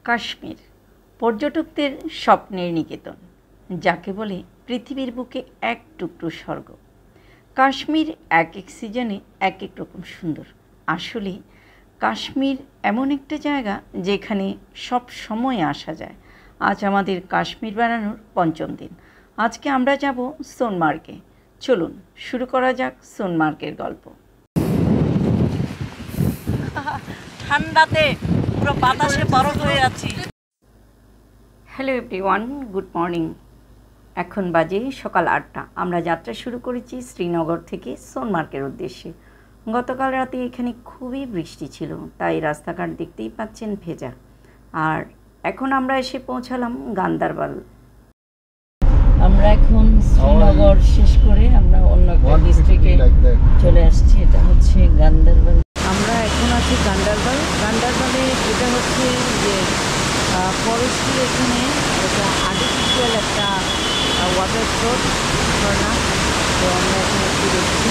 কাশ্মীর পর্যটকদের স্বপ্নের নিকেতন, যাকে বলে পৃথিবীর বুকে এক টুকরো স্বর্গ। কাশ্মীর এক এক সিজনে এক এক রকম সুন্দর। আসলে কাশ্মীর এমন একটা জায়গা যেখানে সব সময় আসা যায়। আজ আমাদের কাশ্মীর বেড়ানোর পঞ্চম দিন। আজকে আমরা যাব সোনমার্গে। চলুন শুরু করা যাক সোনমার্গের গল্প। ঠান্ডাতে পুরো বাতাসে বরফ হয়ে যাচ্ছে। Hello everyone, good morning. এখন বাজে সকাল 8টা। আমরা যাত্রা শুরু করেছি শ্রীনগর থেকে সোনমার্গের উদ্দেশ্যে। গতকাল রাতে এখানে খুবই বৃষ্টি ছিল, তাই রাস্তাঘাট দেখতেই পাচ্ছেন ভেজা। আর এখন আমরা এসে পৌঁছালাম গান্দারবাল। আমরা এখন শ্রীনগর শেষ করে আমরা অন্য একটা ডিস্ট্রিক্টে চলে আসছি। এটা হচ্ছে গান্দারবাল। আমরা এখন আছি গান্দারবাল। গান্দারবালে এটা হচ্ছে যে ফরেস্টের এখানে একটা আর্টিফিশিয়াল একটা ওয়াটার স্রোত ঝর্ণা। তো আমরা এখানে একটু দেখছি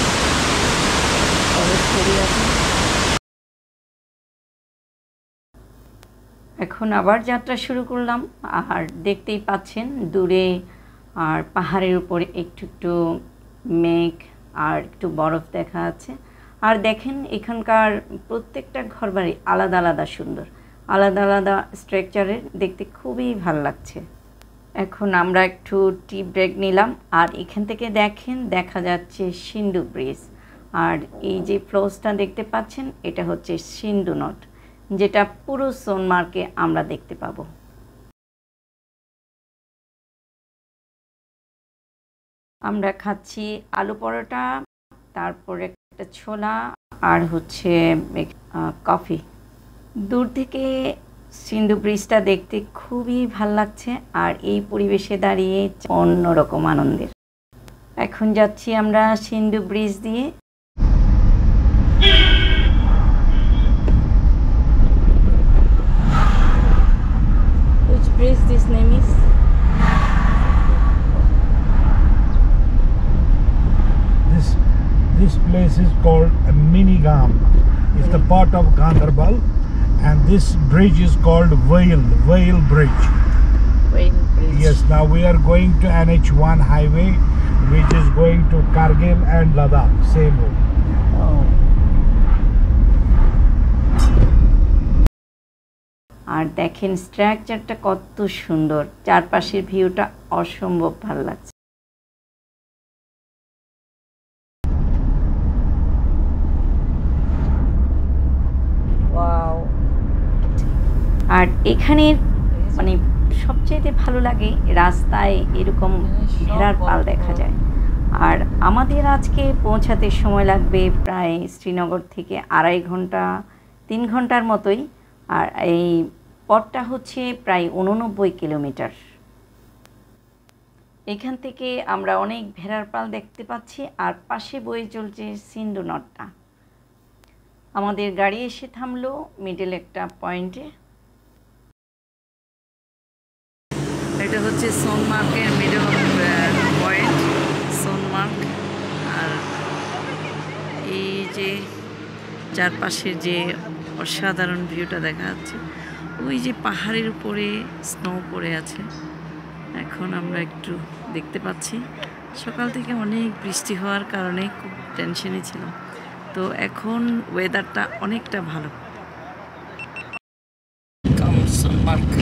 ফরেস্ট এরিয়াতে। এখন আবার যাত্রা শুরু করলাম। আর দেখতেই পাচ্ছেন দূরে আর পাহাড়ের উপরে একটু একটু মেঘ আর একটু বরফ দেখা যাচ্ছে। আর দেখেন এখানকার প্রত্যেকটা ঘরবাড়ি আলাদা আলাদা সুন্দর, আলাদা আলাদা স্ট্রাকচারের, দেখতে খুবই ভালো লাগছে। এখন আমরা একটু টি ব্রেক নিলাম। আর এখান থেকে দেখেন দেখা যাচ্ছে সিন্ধু ব্রিজ। আর এই যে ফ্লোসটা দেখতে পাচ্ছেন এটা হচ্ছে সিন্ধু নদ, যেটা পুরো সোনমার্গে আমরা দেখতে পাবো। আমরা খাচ্ছি আলু পরোটা, তারপরে একটা ছোলা আর হচ্ছে কফি। দূর থেকে সিন্ধু ব্রিজটা দেখতে খুবই ভাল লাগছে। আর এই পরিবেশে দাঁড়িয়ে অন্যরকম আনন্দের। এখন যাচ্ছি আমরা সিন্ধু ব্রিজ দিয়ে। Which bridge this name is? This place is called Minigam. It's the part of Gandarbal, and this bridge is called Vail Bridge. Vail Bridge. Yes, now we are going to NH1 highway, which is going to Kargil and Ladakh, same road. Oh. আর দেখেন স্ট্রাকচারটা কত সুন্দর, চারপাশের ভিউটা অসম্ভব ভালো লাগছে। Wow. আর এখানের মানে সবচেয়ে ভালো লাগে রাস্তায় এরকম ভেড়ার পাল দেখা যায়। আর আমাদের আজকে পৌঁছাতে সময় লাগবে প্রায় শ্রীনগর থেকে 2.5 ঘন্টা 3 ঘন্টার মতোই। আর এই পথটা হচ্ছে প্রায় 89 কিলোমিটার। এখান থেকে আমরা অনেক ভেড়ার পাল দেখতে পাচ্ছি। আর পাশে বয়ে চলছে সিন্ধু নদটা। আমাদের গাড়ি এসে থামলো মিডল একটা পয়েন্টে। এটা হচ্ছে সোনমার্গের মিডল পয়েন্ট, সোনমার্গ। আর এই যে চারপাশের যে অসাধারণ ভিউটা দেখা যাচ্ছে, ওই যে পাহাড়ের উপরে স্নো পড়ে আছে। এখন আমরা একটু দেখতে পাচ্ছি। সকাল থেকে অনেক বৃষ্টি হওয়ার কারণে খুব টেনশনে ছিলাম, তো এখন ওয়েদারটা অনেকটা ভালো। Sonamarg.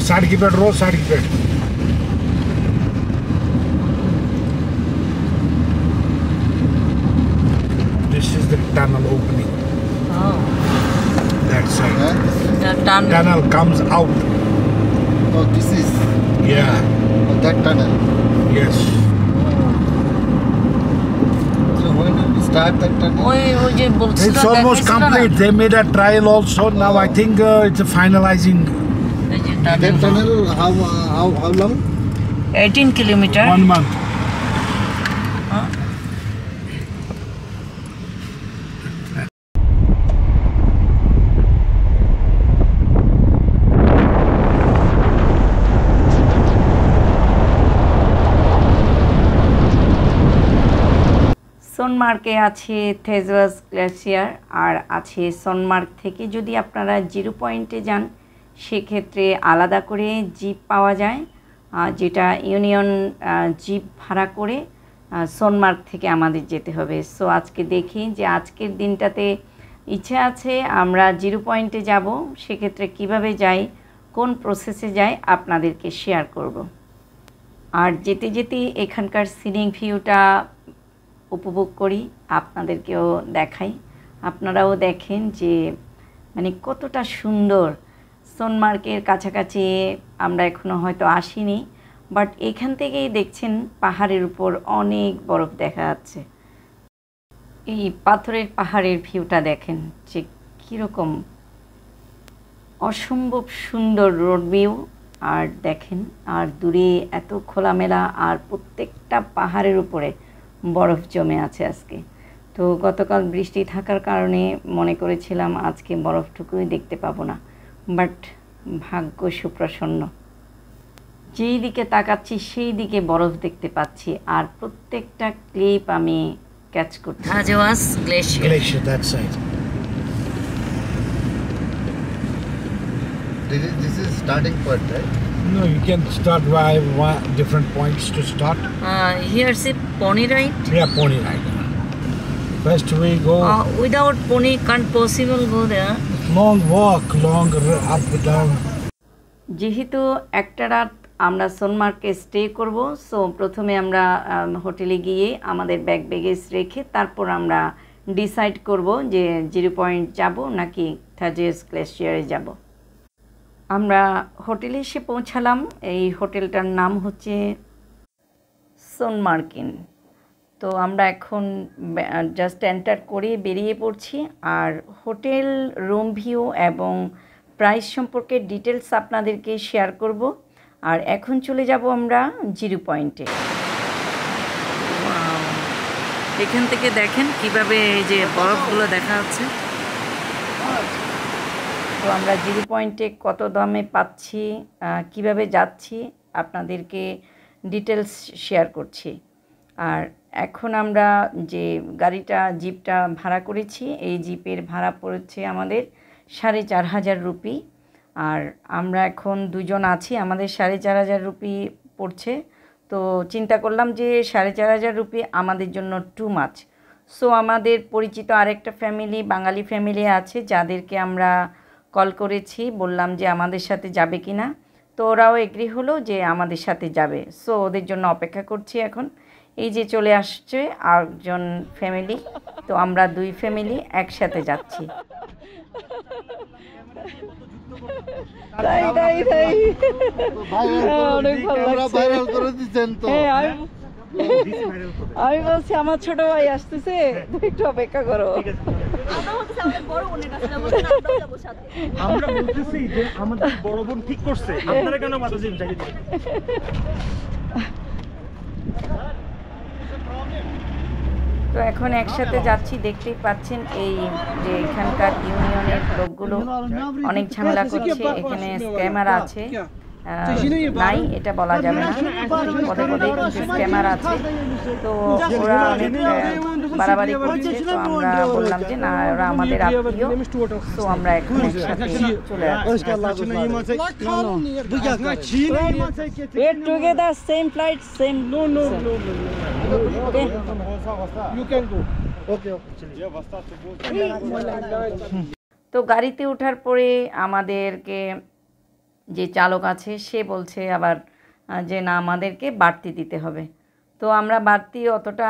Side keep it, road side keep it. This is the tunnel opening. Oh. That side. The tunnel. Tunnel comes out. Oh, this is Yeah. that tunnel. Yes. So when did we start that tunnel? ওই যে বলছিল It's almost complete. They made a trial also. Now I think it's a finalizing. That tunnel, how long? 18 kilometre. 1 month. সোনমার্গে আছে থেজওয়াস glacier, আর আছে সোনমার্গ থেকে যদি আপনারা zero পয়েন্টে যান সেক্ষেত্রে আলাদা করে জিপ পাওয়া যায়, যেটা ইউনিয়ন জিপ ভাড়া করে সোনমার্গ থেকে আমাদের যেতে হবে। সো আজকে দেখি যে আজকের দিনটাতে ইচ্ছে আছে আমরা জিরো পয়েন্টে যাব, সেক্ষেত্রে কিভাবে যাই, কোন প্রসেসে যাই আপনাদেরকে শেয়ার করব। আর যেতে যেতে এখানকার সিনিক ভিউটা উপভোগ করি, আপনাদেরকেও দেখাই, আপনারাও দেখেন যে মানে কতটা সুন্দর। সোনমার্গের কাছাকাছি আমরা এখনও হয়তো আসিনি, বাট এখান থেকেই দেখছেন পাহাড়ের উপর অনেক বরফ দেখা যাচ্ছে। এই পাথরের পাহাড়ের ভিউটা দেখেন যে কীরকম অসম্ভব সুন্দর রোড ভিউ। আর দেখেন আর দূরে এত খোলামেলা, আর প্রত্যেকটা পাহাড়ের উপরে বরফ জমে আছে আজকে। তো গতকাল বৃষ্টি থাকার কারণে মনে করেছিলাম আজকে বরফটুকুই দেখতে পাবো না, বাট ভাগ্য সুপ্রসন্ন, যেই দিকে তাকাচ্ছি সেই দিকে বরফ দেখতে পাচ্ছি, আর প্রত্যেকটা ক্লিপ আমি ক্যাচ করছি। Thajwas Glacier. Glacier that side. This is starting point, right? No, you can start by different points to start. Here's a pony ride. Yeah, pony ride. First we go Without pony, can't possible go there. long walk, long up down. যেহেতু একটা রাত আমরা সোনমার্গে stay করব, so প্রথমে আমরা হোটেলে গিয়ে আমাদের ব্যাগ ব্যাগেজ রেখে তারপর আমরা ডিসাইড করব যে জিরো পয়েন্ট যাব নাকি থাজওয়াস গ্লেসিয়ারে যাব। আমরা হোটেলে এসে পৌঁছালাম। এই হোটেলটার নাম হচ্ছে সোনমার্গ ইন। তো আমরা এখন জাস্ট এন্টার করে বেরিয়ে পড়ছি, আর হোটেল রুম ভিউ এবং প্রাইস সম্পর্কে ডিটেলস আপনাদেরকে শেয়ার করব। আর এখন চলে যাব আমরা জিরো পয়েন্টে। এখান থেকে দেখেন কিভাবে এই যে বরফগুলো দেখা যাচ্ছে। তো আমরা জিরো পয়েন্টে কত দামে পাচ্ছি, কিভাবে যাচ্ছি আপনাদেরকে ডিটেলস শেয়ার করছি। আর এখন আমরা যে গাড়িটা জিপটা ভাড়া করেছি, এই জিপের ভাড়া পড়েছে আমাদের 4,500 রুপি। আর আমরা এখন দুজন আছি, আমাদের 4,500 রুপি পড়ছে। তো চিন্তা করলাম যে 4,500 রুপি আমাদের জন্য টু মাচ। সো আমাদের পরিচিত আরেকটা ফ্যামিলি, বাঙালি ফ্যামিলি আছে, যাদেরকে আমরা কল করেছি, বললাম যে আমাদের সাথে যাবে কি না। তো ওরাও এগ্রি হলো যে আমাদের সাথে যাবে। সো ওদের জন্য অপেক্ষা করছি এখন। এই যে চলে আসছে আরেকজন ফ্যামিলি, তো আমরা দুই ফ্যামিলি একসাথে যাচ্ছি। ভাইরাল করে দিচ্ছেন তো। আমি বলছি আমার ছোট ভাই আসতেছে, একটু অপেক্ষা করো। আমরা বলতেছি যে আমাদের বড় বোন ঠিক করছে, আপনারা কেন বাধা দিচ্ছেন? তো এখন একসাথে যাচ্ছি, দেখতেই পাচ্ছেন এই যে এখানকার ইউনিয়নের লোকগুলো অনেক ঝামেলা করছে। এখানে স্ক্যামার আছে, নাই এটা বলা যাবে না, পদে পদে কিছু স্ক্যামার আছে। তো ওরা অনেক বাড়াবাড়ি করছে। তো আমরা বললাম যে না, ওরা আমাদের আত্মীয়, তো আমরা এখন একসাথে চলে আসছি। Together same flight same. তো গাড়িতে ওঠার পরে আমাদেরকে যে চালক আছে সে বলছে আবার যে না, আমাদেরকে বাড়তি দিতে হবে। তো আমরা বাড়তি অতটা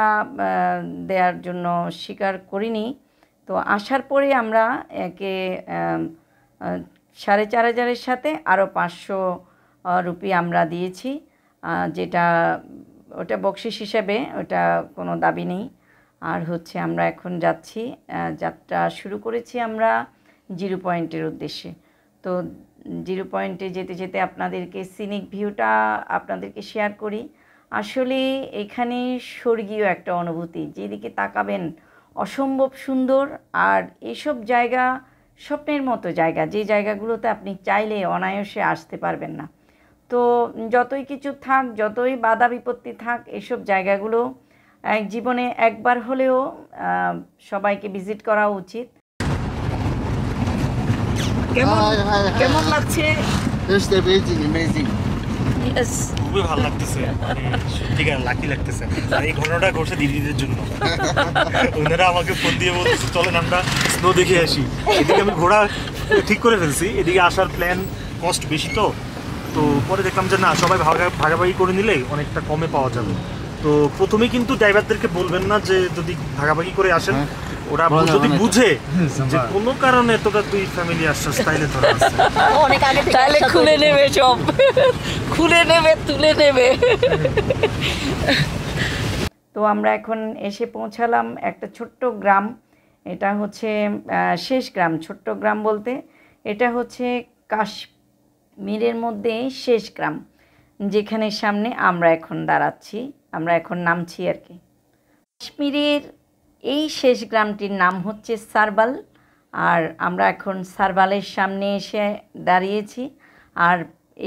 দেওয়ার জন্য স্বীকার করিনি। তো আসার পরে আমরা একে 4,500-এর সাথে আরও 500 রুপি আমরা দিয়েছি, যেটা ওটা বকশিশ হিসাবে, ওটা কোনো দাবি নেই। আর হচ্ছে আমরা এখন যাচ্ছি, যাত্রা শুরু করেছি আমরা জিরো পয়েন্টের উদ্দেশ্যে। তো জিরো পয়েন্টে যেতে যেতে আপনাদেরকে সিনিক ভিউটা আপনাদেরকে শেয়ার করি। আসলে এখানে স্বর্গীয় একটা অনুভূতি, যেদিকে তাকাবেন অসম্ভব সুন্দর। আর এসব জায়গা স্বপ্নের মতো জায়গা, যে জায়গাগুলোতে আপনি চাইলে অনায়াসে আসতে পারবেন না। তো যতই কিছু থাক, যতই বাধা বিপত্তি থাক, এসব জায়গাগুলো জীবনে একবার হলেও সবাইকে ভিজিট করা উচিত। কেমন লাগছে? Just amazing. Yes. খুবই ভালো লাগতেছে, মানে সত্যিকার লাকি লাগতেছে। আর এই ঘটনাটা ঘটছে দিদিদের জন্য। ওনারা আমাকে ফোন দিয়ে বলতেছে চলেন আমরা স্নো দেখে আসি। এদিকে আমি ঘোড়া ঠিক করে ফেলছি, এদিকে আসার প্ল্যান কস্ট বেশি তো পরে দেখলাম যে না, সবাই ভাগাভাগি করে নিলে অনেকটা কমে পাওয়া যাবে। তো প্রথমেই কিন্তু ড্রাইভারদেরকে বলবেন না যে যদি ভাগাভাগি করে আসেন, ওরা যদি বুঝে যে কোনো কারণে তোরা দুই ফ্যামিলি আসছিস তাইলে তোরা আসছে অনেক আগে তাহলে খুলে নেবে, সব খুলে নেবে, তুলে নেবে। তো আমরা এখন এসে পৌঁছালাম একটা ছোট্ট গ্রাম। এটা হচ্ছে শেষ গ্রাম। ছোট্ট গ্রাম বলতে এটা হচ্ছে কাশ্মীরের মধ্যে শেষ গ্রাম, যেখানে সামনে আমরা এখন দাঁড়াচ্ছি, আমরা এখন নামছি আর কি। কাশ্মীরের এই শেষ গ্রামটির নাম হচ্ছে সারবাল। আর আমরা এখন সারবালের সামনে এসে দাঁড়িয়েছি। আর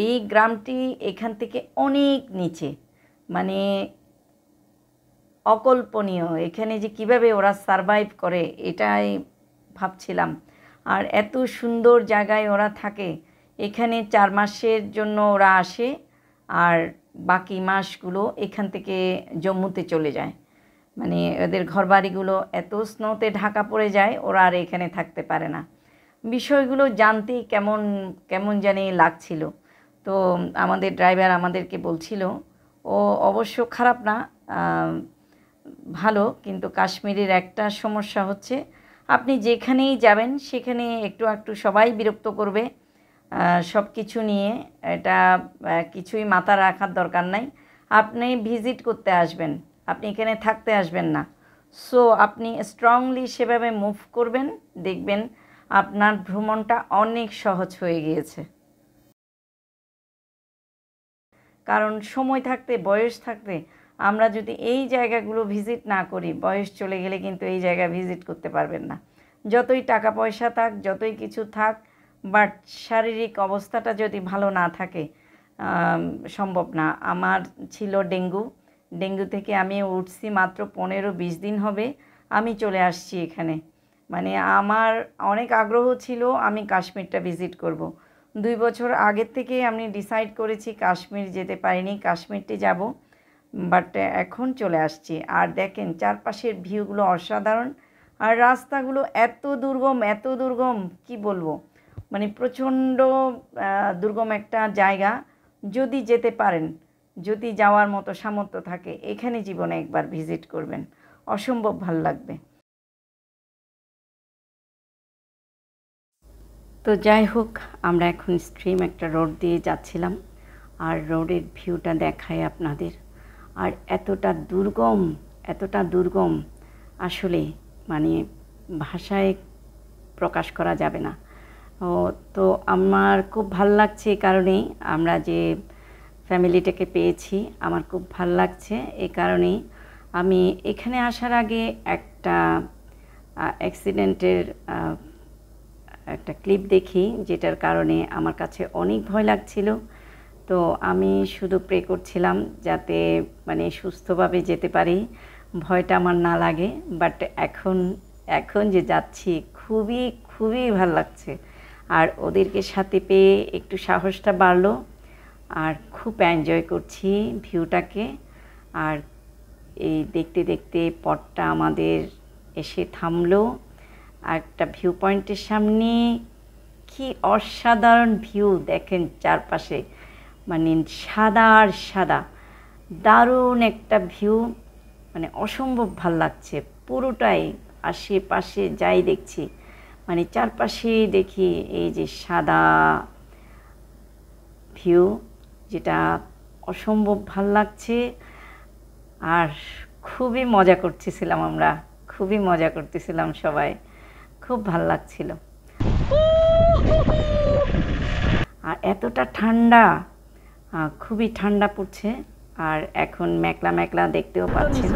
এই গ্রামটি এখান থেকে অনেক নিচে, মানে অকল্পনীয়। এখানে যে কিভাবে ওরা সারভাইভ করে এটাই ভাবছিলাম। আর এত সুন্দর জায়গায় ওরা থাকে। এখানে 4 মাসের জন্য ওরা আসে, আর বাকি মাসগুলো এখান থেকে জম্মুতে চলে যায়। মানে ওদের ঘরবাড়িগুলো এত স্নোতে ঢাকা পড়ে যায়, ওরা আর এখানে থাকতে পারে না। বিষয়গুলো জানতে কেমন কেমন জানি লাগছিল। তো আমাদের ড্রাইভার আমাদেরকে বলছিল, ও অবশ্য খারাপ না, ভালো, কিন্তু কাশ্মীরের একটা সমস্যা হচ্ছে আপনি যেখানেই যাবেন সেখানে একটু একটু সবাই বিরক্ত করবে সব কিছু নিয়ে। এটা কিছুই মাথা রাখার দরকার নাই। আপনি ভিজিট করতে আসবেন, আপনি এখানে থাকতে আসবেন না। সো আপনি স্ট্রংলি সেভাবে মুভ করবেন, দেখবেন আপনার ভ্রমণটা অনেক সহজ হয়ে গিয়েছে। কারণ সময় থাকতে, বয়স থাকতে আমরা যদি এই জায়গাগুলো ভিজিট না করি, বয়স চলে গেলে কিন্তু এই জায়গা ভিজিট করতে পারবেন না। যতই টাকা পয়সা থাক, যতই কিছু থাক, বাট শারীরিক অবস্থাটা যদি ভালো না থাকে সম্ভব না। আমার ছিল ডেঙ্গু থেকে আমি উঠছি মাত্র 15-20 দিন হবে আমি চলে আসছি এখানে। মানে আমার অনেক আগ্রহ ছিল আমি কাশ্মীরটা ভিজিট করব। 2 বছর আগের থেকে আমি ডিসাইড করেছি কাশ্মীর যেতে পারিনি, কাশ্মীরটি যাব, বাট এখন চলে আসছি। আর দেখেন চারপাশের ভিউগুলো অসাধারণ। আর রাস্তাগুলো এত দুর্গম কি বলবো, মানে প্রচণ্ড দুর্গম একটা জায়গা। যদি যেতে পারেন, যদি যাওয়ার মতো সামর্থ্য থাকে, এখানে জীবনে একবার ভিজিট করবেন, অসম্ভব ভালো লাগবে। তো যাই হোক, আমরা এখন স্ট্রিম একটা রোড দিয়ে যাচ্ছিলাম, আর রোডের ভিউটা দেখায় আপনাদের। আর এতটা দুর্গম আসলে মানে ভাষায় প্রকাশ করা যাবে না। তো আমার খুব ভালো লাগছে এই কারণেই, আমরা যে ফ্যামিলিটাকে পেয়েছি আমার খুব ভালো লাগছে। এই কারণেই আমি এখানে আসার আগে একটা অ্যাক্সিডেন্টের একটা ক্লিপ দেখি, যেটার কারণে আমার কাছে অনেক ভয় লাগছিল। তো আমি শুধু প্রে করছিলাম যাতে মানে সুস্থভাবে যেতে পারি, ভয়টা আমার না লাগে। বাট এখন যে যাচ্ছি খুবই ভালো লাগছে। আর ওদেরকে সাথে পেয়ে একটু সাহসটা বাড়লো, আর খুব এনজয় করছি ভিউটাকে। আর এই দেখতে দেখতে পথটা আমাদের এসে থামলো একটা ভিউ পয়েন্টের সামনে। কি অসাধারণ ভিউ দেখেন চারপাশে, মানে সাদা আর সাদা, দারুণ একটা ভিউ, মানে অসম্ভব ভাল লাগছে পুরোটাই। আশেপাশে যাই দেখছি, মানে চারপাশে দেখি এই যে সাদা ভিউ, যেটা অসম্ভব ভাল লাগছে। আর খুবই মজা করতেছিলাম সবাই, খুব ভাল লাগছিল। আর এতটা ঠান্ডা, খুবই ঠান্ডা পড়ছে। আর এখন মেঘলা দেখতেও পাচ্ছেন।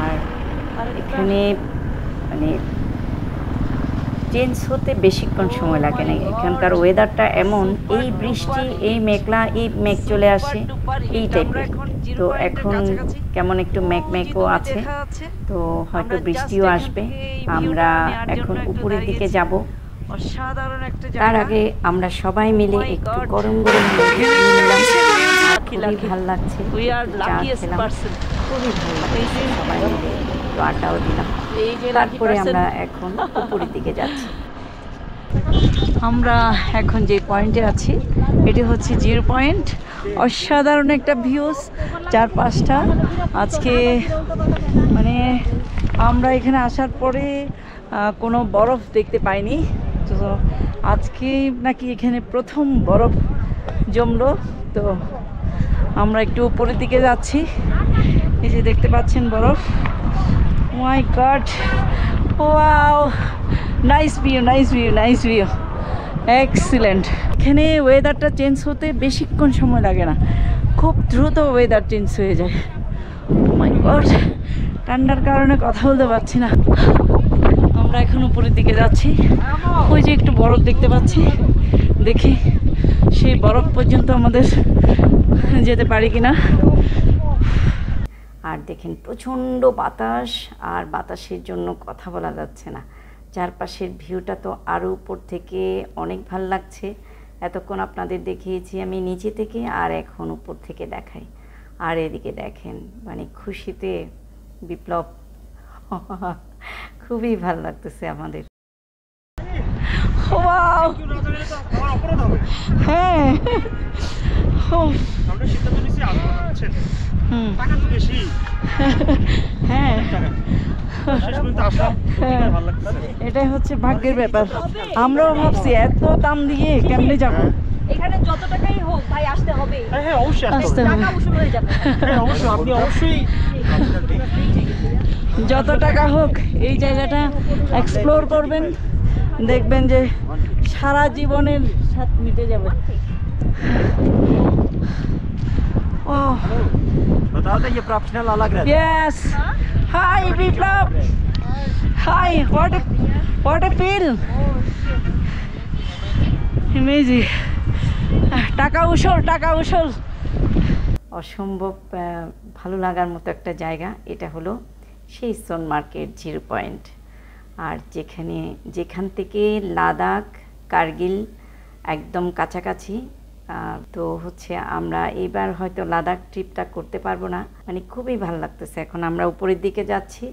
আর এখানে মানে চেঞ্জ হতে বেশিক্ষণ সময় লাগে না। এখানকার ওয়েদারটা এমন, এই বৃষ্টি, এই মেঘলা, এই মেঘ চলে আসে, এই টাইপের। তো এখন কেমন একটু মেঘও আছে, তো হয়তো বৃষ্টিও আসবে। আমরা এখন উপরের দিকে যাব। অসাধারণ একটা তার আগে আমরা সবাই মিলে একটু গরম গরম নিলাম। খুবই ভালো লাগছে, চা খেলাম, খুবই ভালো লাগছে। সবাই মিলে একটু আড্ডাও দিলাম। তারপরে আমরা এখন উপরের দিকে যাচ্ছি। আমরা এখন যে পয়েন্টে আছি এটি হচ্ছে 0 পয়েন্ট। অসাধারণ একটা ভিউজ চারপাশটা। আজকে মানে আমরা এখানে আসার পরে কোনো বরফ দেখতে পাইনি, তো আজকে নাকি এখানে প্রথম বরফ জমলো। তো আমরা একটু উপরের দিকে যাচ্ছি। এই যে দেখতে পাচ্ছেন বরফ। My god, wow, nice view, nice view, nice view, excellent. এখানে ওয়েদারটা চেঞ্জ হতে বেশিক্ষণ সময় লাগে না, খুব দ্রুত ওয়েদার চেঞ্জ হয়ে যায়। মাই গড, ঠান্ডার কারণে কথা বলতে পারছি না। আমরা এখন উপরের দিকে যাচ্ছি। ওই যে একটু বরফ দেখতে পাচ্ছি, দেখি সেই বরফ পর্যন্ত আমাদের যেতে পারি কিনা। আর দেখেন প্রচণ্ড বাতাস, আর বাতাসের জন্য কথা বলা যাচ্ছে না। চারপাশের ভিউটা তো আরও উপর থেকে অনেক ভালো লাগছে। এতক্ষণ আপনাদের দেখিয়েছি আমি নিচে থেকে, আর এখন উপর থেকে দেখাই। আর এদিকে দেখেন, মানে খুশিতে বিপ্লব। খুবই ভালো লাগতেছে আমাদের। ওয়াও, হ্যাঁ, হ্যাঁ, এটাই হচ্ছে ভাগ্যের ব্যাপার। আমরাও ভাবছি এত দাম দিয়ে কেমনে যাব। এখানে যত টাকাই হোক ভাই আসতে হবে। হ্যাঁ অবশ্যই আসতে হবে। টাকা উসুল হয়ে যাবে। হ্যাঁ অবশ্যই, আপনি অবশ্যই যত টাকা হোক এই জায়গাটা এক্সপ্লোর করবেন, দেখবেন যে সারা জীবনের স্বাদ মিটে যাবে। Oh, बताओ ये प्रोफेशनल अलग रहता है। yes. Hi, Biplab. Hi, what a feel. Amazing. টাকা উসল। অসম্ভব ভালো লাগার মতো একটা জায়গা। এটা হলো সেই সোনমার্গের 0 পয়েন্ট। আর যেখান থেকে লাদাখ, কার্গিল একদম কাছাকাছি। তো হচ্ছে আমরা এবার হয়তো লাদাখ ট্রিপটা করতে পারবো না, মানে খুবই ভালো লাগতেছে। এখন আমরা উপরের দিকে যাচ্ছি,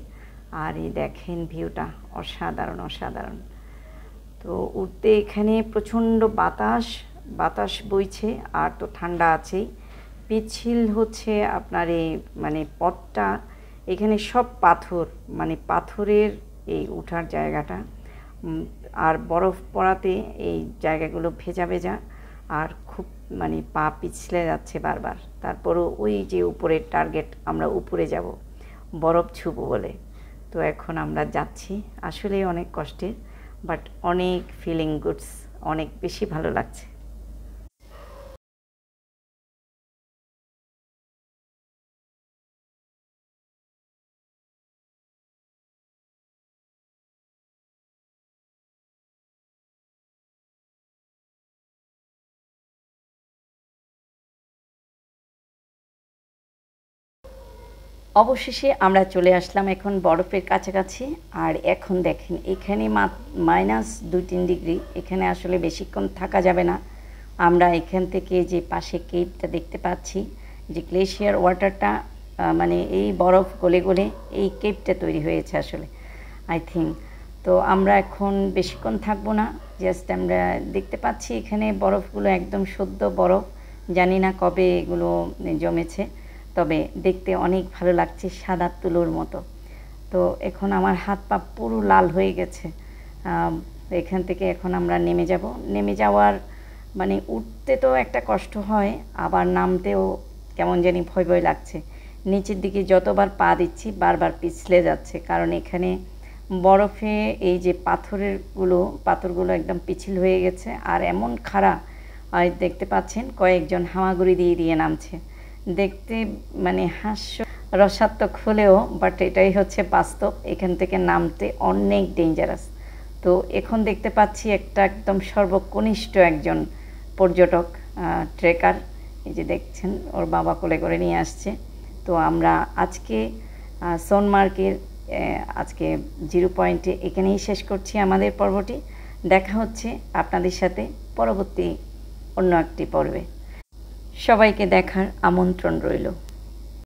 আর এই দেখেন ভিউটা অসাধারণ, অসাধারণ। তো উঠতে এখানে প্রচণ্ড বাতাস বইছে, আর তো ঠান্ডা আছেই। পিচ্ছিল হচ্ছে আপনার এই মানে পথটা, এখানে সব পাথর, মানে পাথরের এই উঠার জায়গাটা। আর বরফ পড়াতে এই জায়গাগুলো ভেজা, আর খুব মানে পা পিছলে যাচ্ছে বারবার। তারপরও ওই যে উপরের টার্গেট, আমরা উপরে যাব বরফ ছুবো বলে। তো এখন আমরা যাচ্ছি, আসলে অনেক কষ্টের, বাট অনেক ফিলিং গুডস, অনেক বেশি ভালো লাগছে। অবশেষে আমরা চলে আসলাম এখন বরফের কাছাকাছি। আর এখন দেখেন এখানে -2-3 ডিগ্রি, এখানে আসলে বেশিক্ষণ থাকা যাবে না। আমরা এখান থেকে যে পাশে কেপটা দেখতে পাচ্ছি, যে গ্লেশিয়ার ওয়াটারটা, মানে এই বরফ গলে গলে এই কেপটা তৈরি হয়েছে আসলে, আই থিঙ্ক। তো আমরা এখন বেশিক্ষণ থাকবো না, জাস্ট আমরা দেখতে পাচ্ছি এখানে বরফগুলো একদম সদ্য বরফ, জানি না কবে এগুলো জমেছে, তবে দেখতে অনেক ভালো লাগছে, সাদা তুলোর মতো। তো এখন আমার হাত পা পুরো লাল হয়ে গেছে। এখান থেকে এখন আমরা নেমে যাওয়ার মানে উঠতে তো একটা কষ্ট হয়, আবার নামতেও কেমন জানি ভয় লাগছে। নিচের দিকে যতবার পা দিচ্ছি বারবার পিছলে যাচ্ছে, কারণ এখানে বরফে এই যে পাথরগুলো একদম পিছিল হয়ে গেছে, আর এমন খাড়া। আর দেখতে পাচ্ছেন কয়েকজন হামাগুড়ি দিয়ে নামছে। দেখতে মানে রসাত্মক হলেও বাট এটাই হচ্ছে বাস্তব। এখান থেকে নামতে অনেক ডেঞ্জারাস। তো তো এখন দেখতে পাচ্ছি একটা একদম সর্বকনিষ্ঠ একজন পর্যটক ট্রেকার, এই যে দেখছেন ওর বাবা কোলে করে নিয়ে আসছে। তো আমরা আজকে সোনমার্গের আজকে 0 পয়েন্টে এখানেই শেষ করছি আমাদের পর্বটি। দেখা হচ্ছে আপনাদের সাথে পরবর্তী অন্য একটি পর্বে। সবাইকে দেখার আমন্ত্রণ রইল।